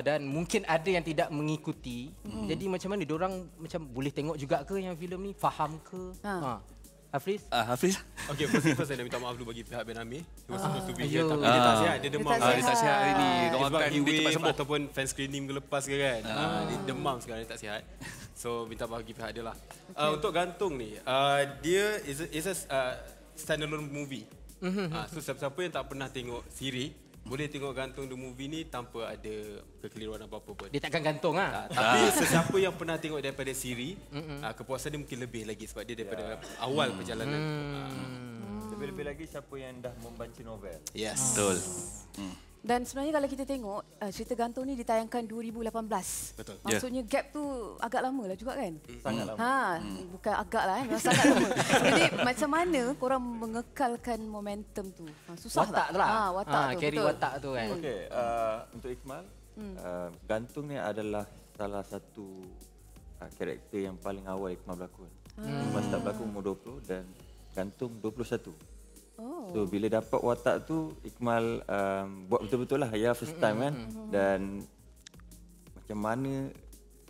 dan mungkin ada yang tidak mengikuti. Jadi macam mana diorang macam boleh tengok juga ke yang filem ni? Faham ke? Hafiz? Hafiz? Okay, first saya nak minta maaf dulu bagi pihak Ben Amir. He was supposed to be here, tapi dia tak sihat, dia demam. Dia tak sihat hari ni. Sebab Doakan dia cepat giveaway sembuh. ataupun fan screening minggu lepas ke kan. Dia demam sekarang, dia tak sihat. So, minta maaf bagi pihak dia lah. Untuk Gantung ni, dia is a standalone movie. So, siapa-siapa yang tak pernah tengok siri, boleh tengok Gantung the movie ni tanpa ada kekeliruan apa-apa pun. Dia takkan gantung Tapi sesiapa yang pernah tengok daripada siri, kepuasan dia mungkin lebih lagi sebab dia daripada awal perjalanan. Lebih-lebih lagi siapa yang dah membaca novel. Yes. Betul. Dan sebenarnya kalau kita tengok cerita Gantung ni ditayangkan 2018. Betul. Maksudnya gap tu agak lama lah juga kan? Sangat lama. Bukan agak lah memang sangat lama. Jadi macam mana korang mengekalkan momentum tu? Susah Watak tak? tu lah. Watak tu. Carry betul. watak tu kan. Okey, untuk Ikmal, Gantung ni adalah salah satu karakter yang paling awal Ikmal berlakon. Ikmal start berlakon umur 20 dan Gantung 21. So bila dapat watak tu Ikmal buat betul-betul lah ya first time kan. Dan macam mana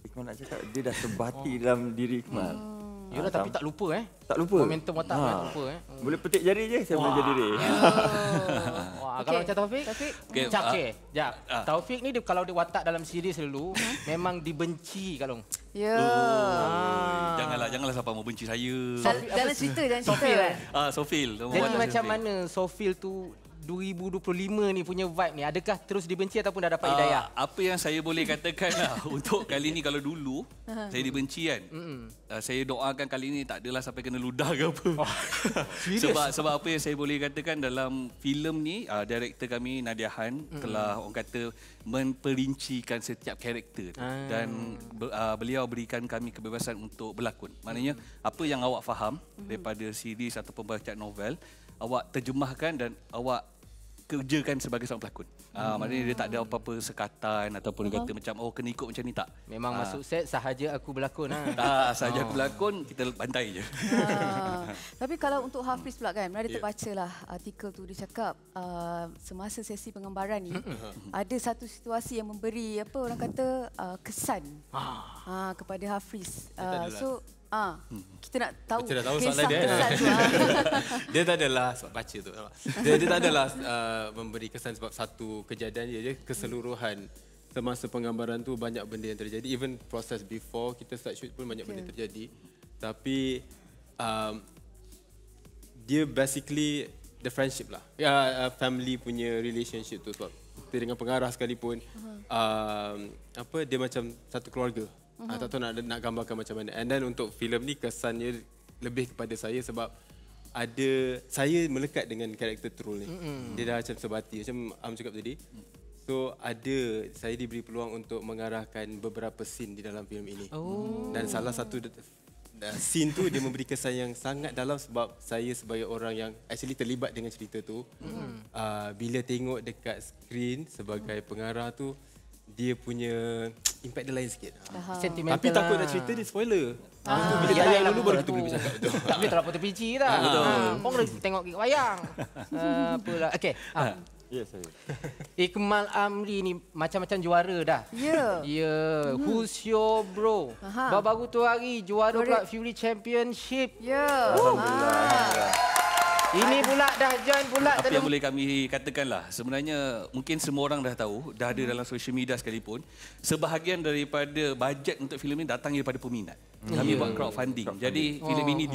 Ikmal nak cakap dia dah sebati dalam diri Ikmal. Yalah tapi tak lupa Tak lupa. Momentum watak tak lupa Boleh petik jari je saya boleh jadi dia. Wah, kalau macam Taufik? Okay, Jap. Taufik ni dia, kalau dia watak dalam series dulu memang dibenci Kalong. Ya. Janganlah siapa mau benci saya. Dalam cerita dan Sofil Sofil. Jadi macam mana Sofil tu 2025 ni punya vibe ni, adakah terus dibenci ataupun dah dapat hidayah? Apa yang saya boleh katakan lah untuk kali ni, kalau dulu saya dibenci kan, saya doakan kali ni tak adalah sampai kena ludah ke apa. Sebab apa yang saya boleh katakan dalam filem ni, director kami Nadia Han telah orang kata memperincikan setiap karakter tu. Dan beliau berikan kami kebebasan untuk berlakon. Maknanya apa yang awak faham daripada series atau pembacaan novel, awak terjemahkan dan awak kerjakan sebagai seorang pelakon. Maknanya dia tak ada apa-apa sekatan ataupun dia kata macam kena ikut macam ni, tak. Memang masuk set sahaja aku berlakon. Sahaja aku berlakon, kita bantai je. Tapi kalau untuk Hafiz pula kan, ada terbaca lah artikel tu, dia cakap semasa sesi penggambaran ni ada satu situasi yang memberi apa orang kata kesan kepada Hafiz. Kita nak tahu. Kita nak tahu soalan dia. Dia tak adalah sebab baca tu. Dia tak adalah memberi kesan sebab satu kejadian dia keseluruhan. Semasa penggambaran tu banyak benda yang terjadi. Even proses before kita start shoot pun banyak benda terjadi. Tapi dia basically the friendship lah. Family punya relationship tu sebab kita dengan pengarah sekalipun dia macam satu keluarga. Tak tahu nak gambarkan macam mana. And then untuk filem ni kesannya lebih kepada saya sebab saya melekat dengan karakter Trul ni. Dia dah macam sebati macam Am cakap tadi. So saya diberi peluang untuk mengarahkan beberapa scene di dalam filem ini. Dan salah satu scene tu dia memberi kesan yang sangat dalam sebab saya sebagai orang yang actually terlibat dengan cerita tu. Bila tengok dekat skrin sebagai pengarah tu, dia punya impact dia lain sikit. Sentimental. Tapi takut nak cerita dia spoiler. Bila tayang dulu baru kita boleh bercakap tu. Tak boleh terlalu terpinci tak? Orang dah tengok wayang. Apalah. Okey. Ya, saya. Ikmal Amri ni macam-macam juara dah. Ya. Who's your bro? Baru-baru tu hari juara pula Fury Championship. Alhamdulillah. Ini pula dah join pula. Apa yang boleh kami katakanlah, sebenarnya mungkin semua orang dah tahu, dah ada dalam social media sekalipun, sebahagian daripada bajet untuk filem ini datang daripada peminat. Kami buat crowdfunding. Jadi filem ini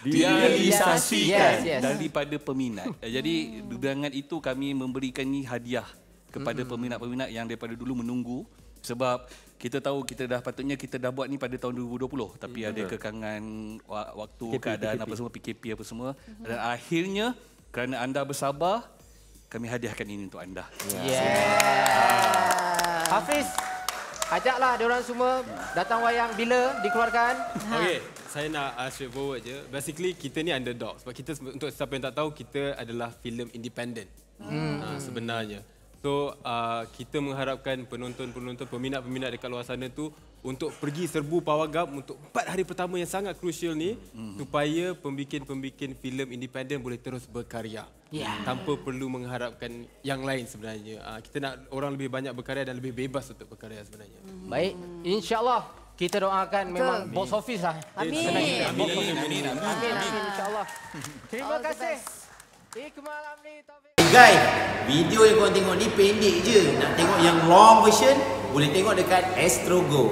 direalisasikan daripada peminat. Jadi dengan itu kami memberikan ni hadiah kepada peminat-peminat yang daripada dulu menunggu. Sebab kita tahu kita dah buat ni pada tahun 2020, tapi ada kekangan waktu, keadaan apa semua, PKP apa semua, dan akhirnya kerana anda bersabar, kami hadiahkan ini untuk anda. Hafiz, ajaklah diorang semua datang wayang bila dikeluarkan. Okey, saya nak straightforward je. Basically kita ni underdog sebab kita, untuk siapa yang tak tahu, kita adalah filem independent sebenarnya. So kita mengharapkan penonton-penonton, peminat-peminat dekat luar sana tu untuk pergi serbu Power Gum untuk 4 hari pertama yang sangat crucial ni supaya pembikin-pembikin filem independen boleh terus berkarya. Tanpa perlu mengharapkan yang lain sebenarnya. Kita nak orang lebih banyak berkarya dan lebih bebas untuk berkarya sebenarnya. Baik, insya-Allah kita doakan memang box office lah. Amin. Amin. Insya-Allah. Terima kasih. Ikmal Amri Taufik. Guys, video yang korang tengok ni pendek je. Nak tengok yang long version, boleh tengok dekat Astro Go.